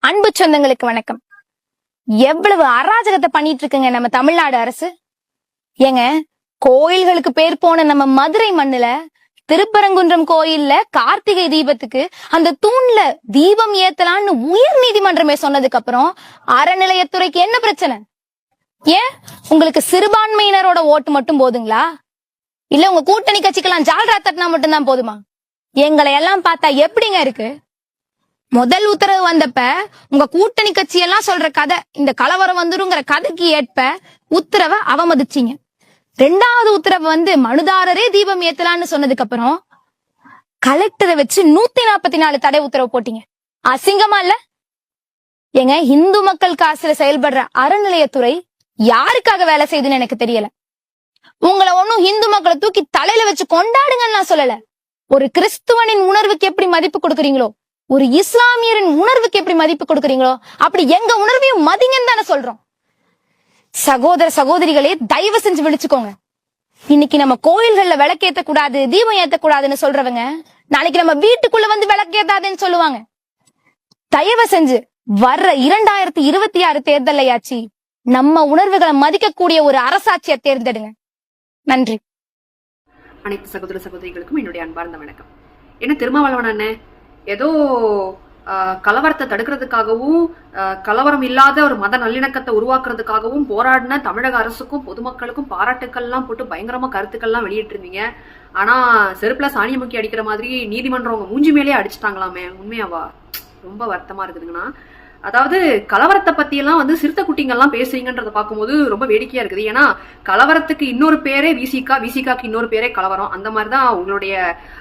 அன்பு சொந்தங்களுக்கு வணக்கம். எவ்வளவு அராஜகத்தை பண்ணிட்டு இருக்குங்க நம்ம தமிழ்நாடு அரசு. ஏங்க, கோயில்களுக்கு பேர் போன நம்ம மதுரை மண்ணுல திருப்பரங்குன்றம் கோயில்ல கார்த்திகை தீபத்துக்கு அந்த தூண்ல தீபம் ஏத்தலான்னு உயர் நீதிமன்றமே சொன்னதுக்கு அப்புறம் அறநிலையத்துறைக்கு என்ன பிரச்சனை? ஏன் உங்களுக்கு சிறுபான்மையினரோட ஓட்டு மட்டும் போதுங்களா? இல்ல உங்க கூட்டணி கட்சிக்கெல்லாம் ஜால்ரா தட்டினா மட்டும்தான் போதுமா? எங்களை எல்லாம் பார்த்தா எப்படிங்க இருக்கு? முதல் உத்தரவு வந்தப்ப உங்க கூட்டணி கட்சி எல்லாம் சொல்ற கதை, இந்த கலவரம் வந்துருங்கிற கதைக்கு ஏற்ப உத்தரவை அவமதிச்சீங்க. ரெண்டாவது உத்தரவு வந்து மனுதாரரே தீபம் ஏத்தலான்னு சொன்னதுக்கு அப்புறம் கலெக்டரை வச்சு 144 தடை உத்தரவு போட்டீங்க. அசிங்கமா இல்ல? ஏங்க, இந்து மக்கள் காசுல செயல்படுற அறநிலையத்துறை யாருக்காக வேலை செய்யுதுன்னு எனக்கு தெரியல. உங்களை ஒன்னும் இந்து மக்களை தூக்கி தலையில வச்சு கொண்டாடுங்கன்னு நான் சொல்லல. ஒரு கிறிஸ்துவனின் உணர்வுக்கு எப்படி மதிப்பு கொடுக்குறீங்களோ, ஒரு இஸ்லாமியரின் உணர்வுக்கு எப்படி மதிப்பு கொடுக்குறீங்களோ, அப்படி எங்க உணர்வையும் மதிங்கன்னு தானே சொல்றோம். சகோதர சகோதரிகளே, தயவு செஞ்சு விழிச்சுக்கோங்க. இன்னைக்கு நம்ம கோயில்கள்ல விளக்கேத்த கூடாது, தீபம் ஏத்தக்கூடாதுன்னு சொல்றவங்க நாளைக்கு நம்ம வீட்டுக்குள்ள வந்து விளக்கேத்தாதுன்னு சொல்லுவாங்க. தயவு செஞ்சு வர்ற 2026 தேர்தலையாச்சு நம்ம உணர்வுகளை மதிக்கக்கூடிய ஒரு அரசாட்சியை தேர்ந்தெடுங்க. நன்றி. அனைத்து சகோதர சகோதரிகளுக்கும் என்னுடைய அன்பார்ந்த வணக்கம். என்ன திருமாவளவன் அண்ணன் ஏதோ கலவரத்தை தடுக்கிறதுக்காகவும் கலவரம் இல்லாத ஒரு மத நல்லிணக்கத்தை உருவாக்குறதுக்காகவும் போராடின தமிழக அரசுக்கும் பொதுமக்களுக்கும் பாராட்டுக்கள்லாம் போட்டு பயங்கரமா கருத்துக்கள்லாம் வெளியிட்டிருந்தீங்க. ஆனா செருப்புல சாணியை முக்கி அடிக்கிற மாதிரி நீதிமன்றம் உங்க மூஞ்சி மேலேயே அடிச்சுட்டாங்களாமே, உண்மையாவா? ரொம்ப வருத்தமா இருக்குதுங்கண்ணா. அதாவது கலவரத்தை பத்தி எல்லாம் வந்து சிறுத்தை குட்டிங்கெல்லாம் பேசுறீங்கன்றத பார்க்கும்போது ரொம்ப வேடிக்கையா இருக்குது. ஏன்னா கலவரத்துக்கு இன்னொரு பேரே விசிகாக்கு இன்னொரு பேரே கலவரம். அந்த மாதிரிதான் உங்களுடைய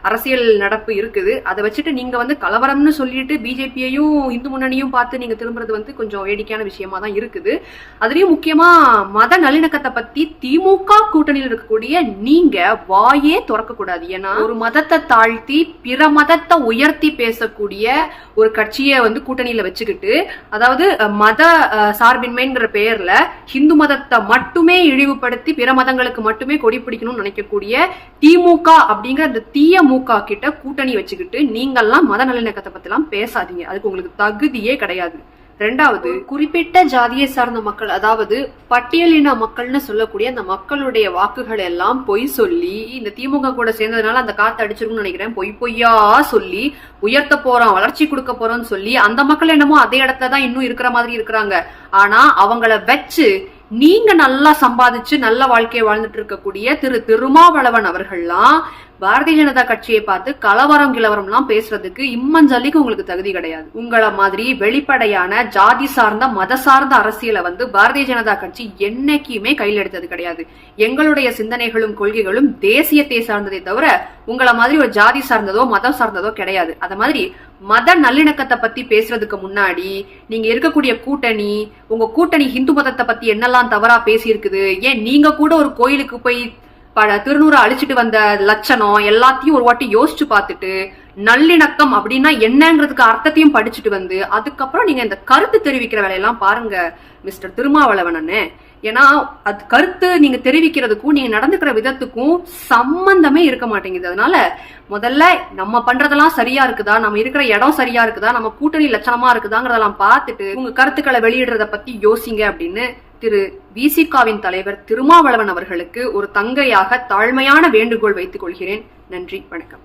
அரசியல் நடப்பு இருக்குது. அதை வச்சுட்டு நீங்க வந்து கலவரம்னு சொல்லிட்டு பிஜேபியையும் இந்து முன்னணியும் பார்த்து நீங்க திரும்புறது வந்து கொஞ்சம் வேடிக்கையான விஷயமா தான் இருக்குது. அதுலயும் முக்கியமா மத நல்லிணக்கத்தை பத்தி திமுக கூட்டணியில் இருக்கக்கூடிய நீங்க வாயே திறக்க கூடாது. ஏன்னா ஒரு மதத்தை தாழ்த்தி பிற மதத்தை உயர்த்தி பேசக்கூடிய ஒரு கட்சியை வந்து கூட்டணியில வச்சுக்கிட்டு, அதாவது மத சார்பின்மைங்கிற பெயர்ல ஹிந்து மதத்தை மட்டுமே இழிவுபடுத்தி பிற மதங்களுக்கு மட்டுமே கொடி பிடிக்கணும்னு நினைக்கக்கூடிய திமுக அப்படிங்கிற அந்த தீய மூக கிட்ட கூட்டணி வச்சுக்கிட்டு நீங்கெல்லாம் மத நல்லிணக்கத்தை பத்தி எல்லாம் பேசாதீங்க. அதுக்கு உங்களுக்கு தகுதியே கிடையாது. ரெண்டாவது, குறிப்பிட்ட ஜாதியை சார்ந்த மக்கள், அதாவது பட்டியலின மக்கள்னு சொல்லக்கூடிய அந்த மக்களுடைய வாக்குகள் எல்லாம் பொய் சொல்லி, இந்த திமுக கூட சேர்ந்ததுனால அந்த காத்து அடிச்சிருக்கும்னு நினைக்கிறேன், பொய்யா சொல்லி உயர்த்த போறோம், வளர்ச்சி கொடுக்க போறோம்னு சொல்லி அந்த மக்கள் என்னமோ அதே இடத்துல தான் இன்னும் இருக்கிற மாதிரி இருக்கிறாங்க. ஆனா அவங்கள வச்சு நீங்க நல்லா சம்பாதிச்சு நல்ல வாழ்க்கையை வாழ்ந்துட்டு இருக்கக்கூடிய திருமாவளவன் அவர்கள்லாம் பாரதிய ஜனதா கட்சியை பார்த்து கலவரம் கிளவரம்லாம் பேசுறதுக்கு இம்மஞ்சல்லிக்கு உங்களுக்கு தகுதி கிடையாது. உங்களை மாதிரி வெளிப்படையான ஜாதி சார்ந்த மத சார்ந்த அரசியலை வந்து பாரதிய ஜனதா கட்சி என்னைக்குமே கையில் எடுத்தது கிடையாது. எங்களுடைய சிந்தனைகளும் கொள்கைகளும் தேசியத்தை சார்ந்ததை தவிர உங்களை மாதிரி ஒரு ஜாதி சார்ந்ததோ மதம் சார்ந்ததோ கிடையாது. அத மாதிரி மத நல்லிணக்கத்தை பத்தி பேசுறதுக்கு முன்னாடி நீங்க இருக்கக்கூடிய கூட்டணி, உங்க கூட்டணி ஹிந்து மதத்தை பத்தி என்னெல்லாம் தவறா பேசி இருக்குது, ஏன் நீங்க கூட ஒரு கோயிலுக்கு போய் திருநூறு அழிச்சிட்டு வந்த லட்சணம் எல்லாத்தையும் ஒரு வாட்டி யோசிச்சு பார்த்துட்டு நல்லிணக்கம் அப்படின்னா என்னங்கிறதுக்கு அர்த்தத்தையும் படிச்சுட்டு வந்து அதுக்கப்புறம் நீங்க இந்த கருத்து தெரிவிக்கிற வேலையெல்லாம் பாருங்க மிஸ்டர் திருமாவளவன் அண்ணே. ஏன்னா அது கருத்து நீங்க தெரிவிக்கிறதுக்கும் நீங்க நடந்துக்கிற விதத்துக்கும் சம்பந்தமே இருக்க மாட்டேங்குது. அதனால முதல்ல நம்ம பண்றதெல்லாம் சரியா இருக்குதா, நம்ம இருக்கிற இடம் சரியா இருக்குதா, நம்ம கூட்டணி லட்சணமா இருக்குதாங்கிறதெல்லாம் பார்த்துட்டு உங்க கருத்துக்களை வெளியிடுறத பத்தி யோசிங்க அப்படின்னு திரு விசிகாவின் தலைவர் திருமாவளவன் அவர்களுக்கு ஒரு தங்கையாக தாழ்மையான வேண்டுகோள் வைத்துக் கொள்கிறேன். நன்றி, வணக்கம்.